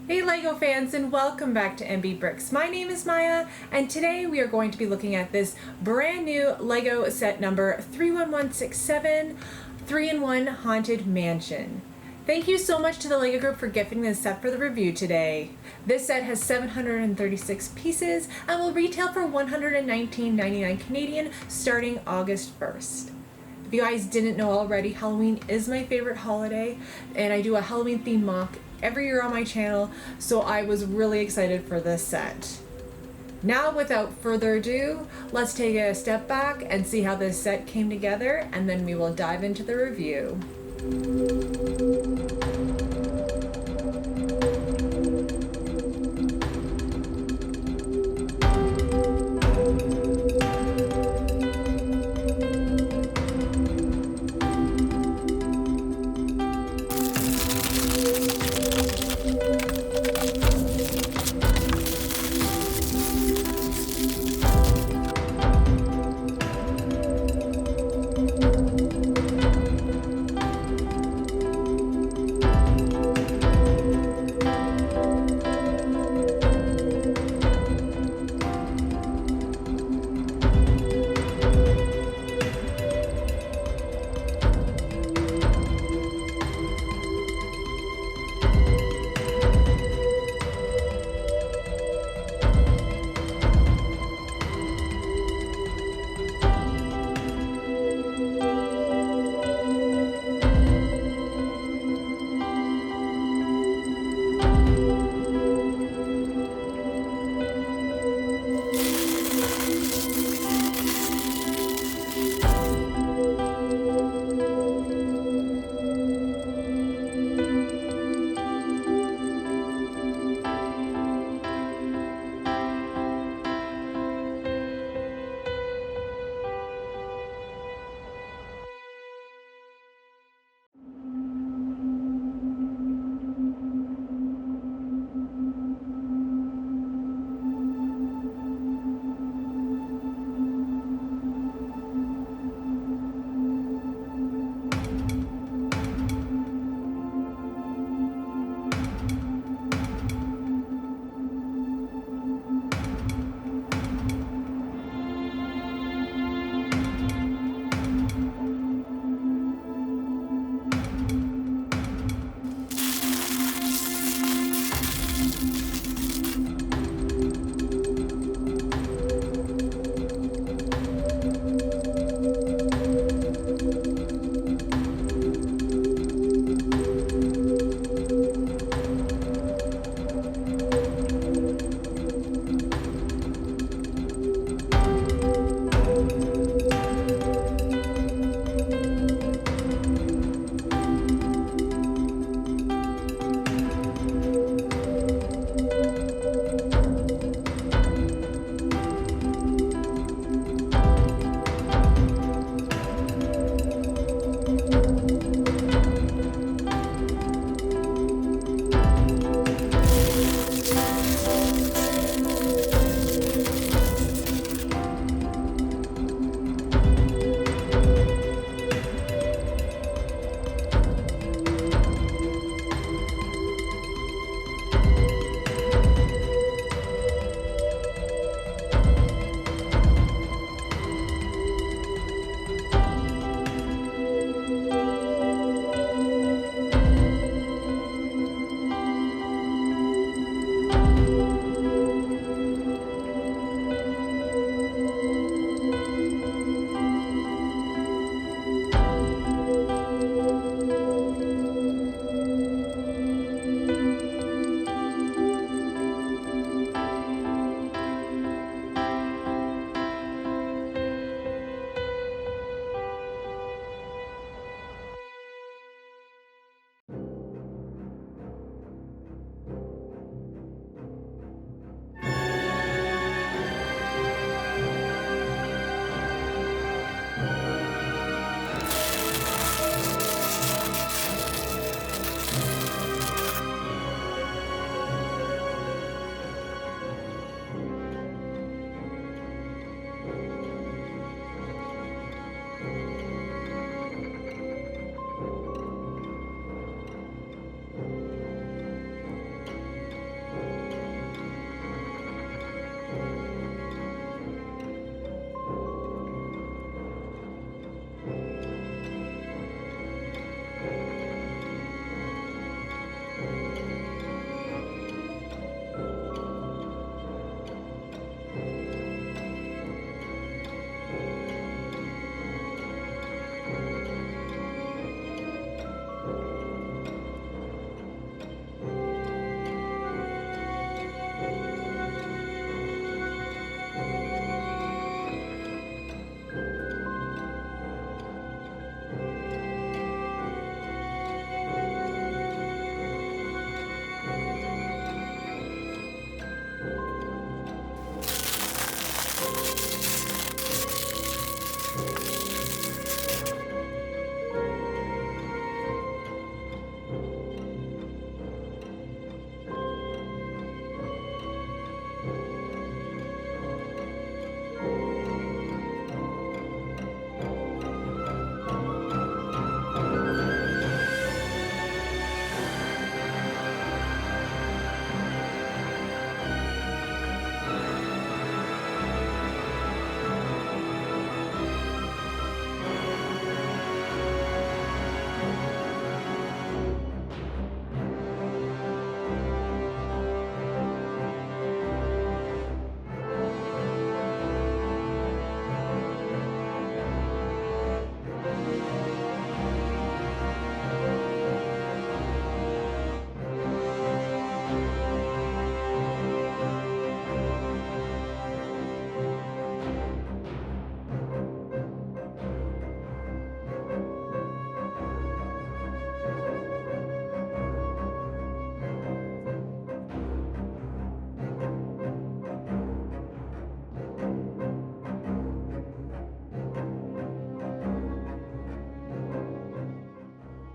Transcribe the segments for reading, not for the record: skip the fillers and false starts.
Hey LEGO fans, and welcome back to MB Bricks. My name is Maya and today we are going to be looking at this brand new LEGO set number 31167 3-in-1 Haunted Mansion. Thank you so much to the LEGO group for gifting this set for the review today. This set has 736 pieces and will retail for $119.99 Canadian starting August 1st. If you guys didn't know already, Halloween is my favorite holiday and I do a Halloween themed mock every year on my channel, so I was really excited for this set. Now, without further ado, let's take a step back and see how this set came together, and then we will dive into the review.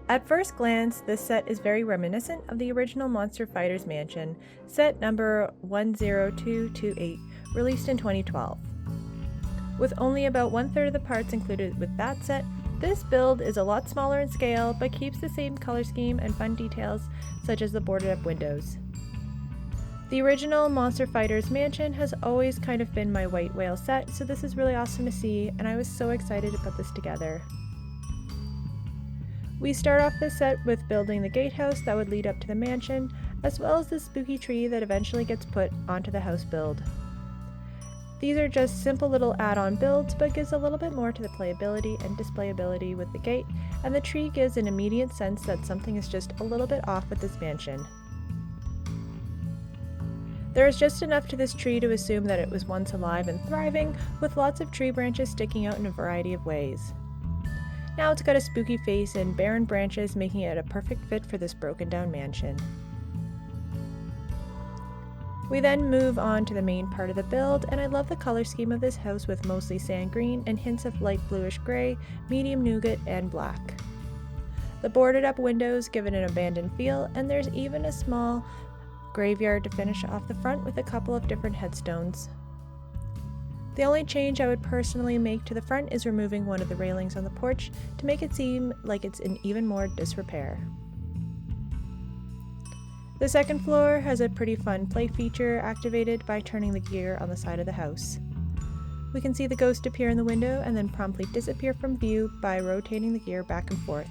At first glance, this set is very reminiscent of the original Monster Fighters Mansion, set number 10228, released in 2012. With only about 1/3 of the parts included with that set, this build is a lot smaller in scale but keeps the same color scheme and fun details such as the boarded up windows. The original Monster Fighters Mansion has always kind of been my white whale set, so this is really awesome to see, and I was so excited to put this together. We start off this set with building the gatehouse that would lead up to the mansion, as well as the spooky tree that eventually gets put onto the house build. These are just simple little add-on builds, but gives a little bit more to the playability and displayability with the gate, and the tree gives an immediate sense that something is just a little bit off with this mansion. There is just enough to this tree to assume that it was once alive and thriving, with lots of tree branches sticking out in a variety of ways. Now it's got a spooky face and barren branches, making it a perfect fit for this broken down mansion. We then move on to the main part of the build, and I love the color scheme of this house with mostly sand green and hints of light bluish gray, medium nougat, and black. The boarded up windows give it an abandoned feel, and there's even a small graveyard to finish off the front with a couple of different headstones. The only change I would personally make to the front is removing one of the railings on the porch to make it seem like it's in even more disrepair. The second floor has a pretty fun play feature activated by turning the gear on the side of the house. We can see the ghost appear in the window and then promptly disappear from view by rotating the gear back and forth.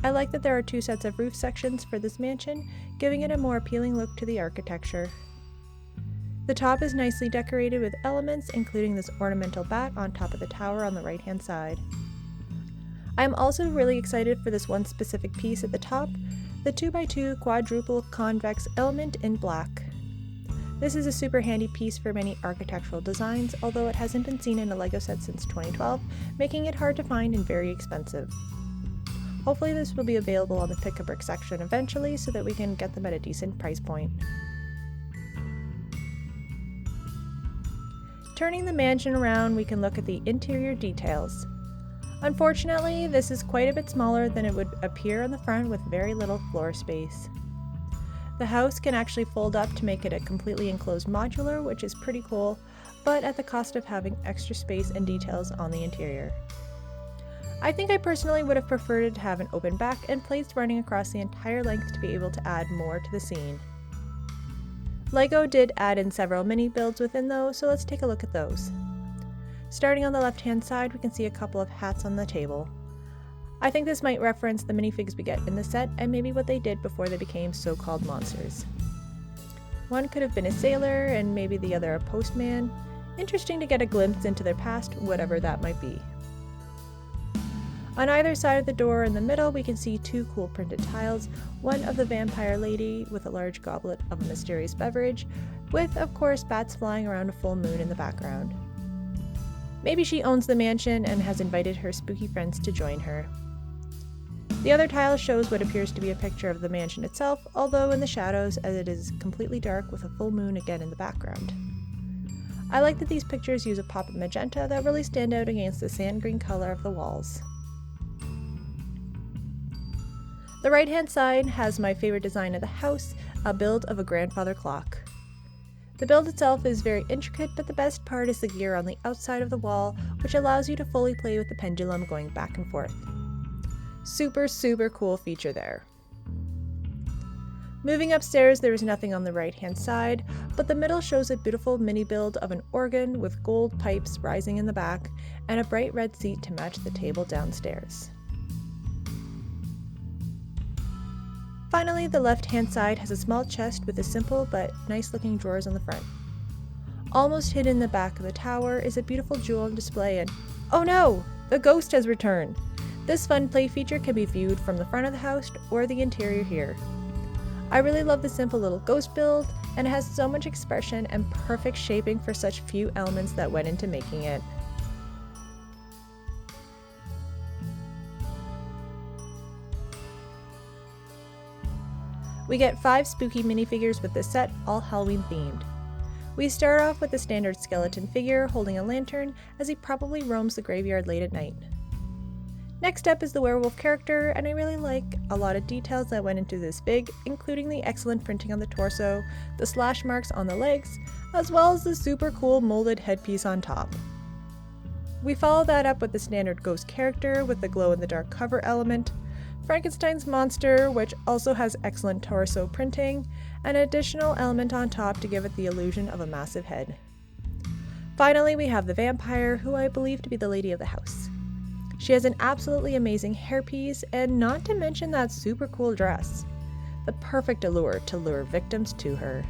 I like that there are 2 sets of roof sections for this mansion, giving it a more appealing look to the architecture. The top is nicely decorated with elements, including this ornamental bat on top of the tower on the right-hand side. I am also really excited for this one specific piece at the top, the 2x2 quadruple convex element in black. This is a super handy piece for many architectural designs, although it hasn't been seen in a LEGO set since 2012, making it hard to find and very expensive. Hopefully this will be available on the Pick a Brick section eventually so that we can get them at a decent price point. Turning the mansion around, we can look at the interior details. Unfortunately, this is quite a bit smaller than it would appear on the front with very little floor space. The house can actually fold up to make it a completely enclosed modular, which is pretty cool, but at the cost of having extra space and details on the interior. I think I personally would have preferred it to have an open back and plates running across the entire length to be able to add more to the scene. LEGO did add in several mini builds within those, so let's take a look at those. Starting on the left-hand side, we can see a couple of hats on the table. I think this might reference the minifigs we get in the set and maybe what they did before they became so-called monsters. One could have been a sailor and maybe the other a postman. Interesting to get a glimpse into their past, whatever that might be. On either side of the door in the middle, we can see 2 cool printed tiles, one of the vampire lady with a large goblet of a mysterious beverage, with, of course, bats flying around a full moon in the background. Maybe she owns the mansion and has invited her spooky friends to join her. The other tile shows what appears to be a picture of the mansion itself, although in the shadows as it is completely dark with a full moon again in the background. I like that these pictures use a pop of magenta that really stand out against the sand green color of the walls. The right-hand side has my favorite design of the house, a build of a grandfather clock. The build itself is very intricate, but the best part is the gear on the outside of the wall, which allows you to fully play with the pendulum going back and forth. Super cool feature there. Moving upstairs, there is nothing on the right-hand side, but the middle shows a beautiful mini build of an organ with gold pipes rising in the back and a bright red seat to match the table downstairs. Finally, the left-hand side has a small chest with a simple but nice-looking drawers on the front. Almost hidden in the back of the tower is a beautiful jewel on display and, oh no! The ghost has returned! This fun play feature can be viewed from the front of the house or the interior here. I really love the simple little ghost build, and it has so much expression and perfect shaping for such few elements that went into making it. We get 5 spooky minifigures with this set, all Halloween themed. We start off with the standard skeleton figure holding a lantern as he probably roams the graveyard late at night. Next up is the werewolf character, and I really like a lot of details that went into this big, including the excellent printing on the torso, the slash marks on the legs, as well as the super cool molded headpiece on top. We follow that up with the standard ghost character with the glow-in-the-dark cover element, Frankenstein's monster, which also has excellent torso printing, and an additional element on top to give it the illusion of a massive head. Finally, we have the vampire, who I believe to be the lady of the house. She has an absolutely amazing hairpiece, and not to mention that super cool dress. The perfect allure to lure victims to her.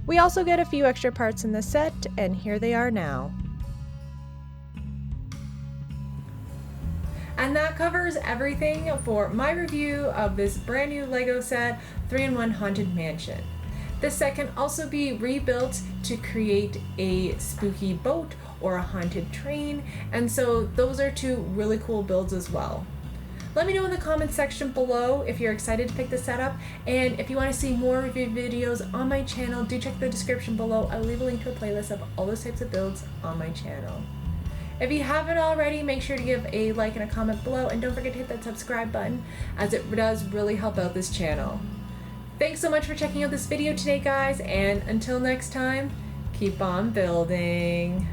We also get a few extra parts in the set, and here they are now. And that covers everything for my review of this brand new Lego set 3-in-1 Haunted Mansion. This set can also be rebuilt to create a spooky boat or a haunted train, and so those are two really cool builds as well. Let me know in the comments section below if you're excited to pick this set up, and if you want to see more review videos on my channel, do check the description below. I'll leave a link to a playlist of all those types of builds on my channel. If you haven't already, make sure to give a like and a comment below, and don't forget to hit that subscribe button, as it does really help out this channel. Thanks so much for checking out this video today, guys, and until next time, keep on building.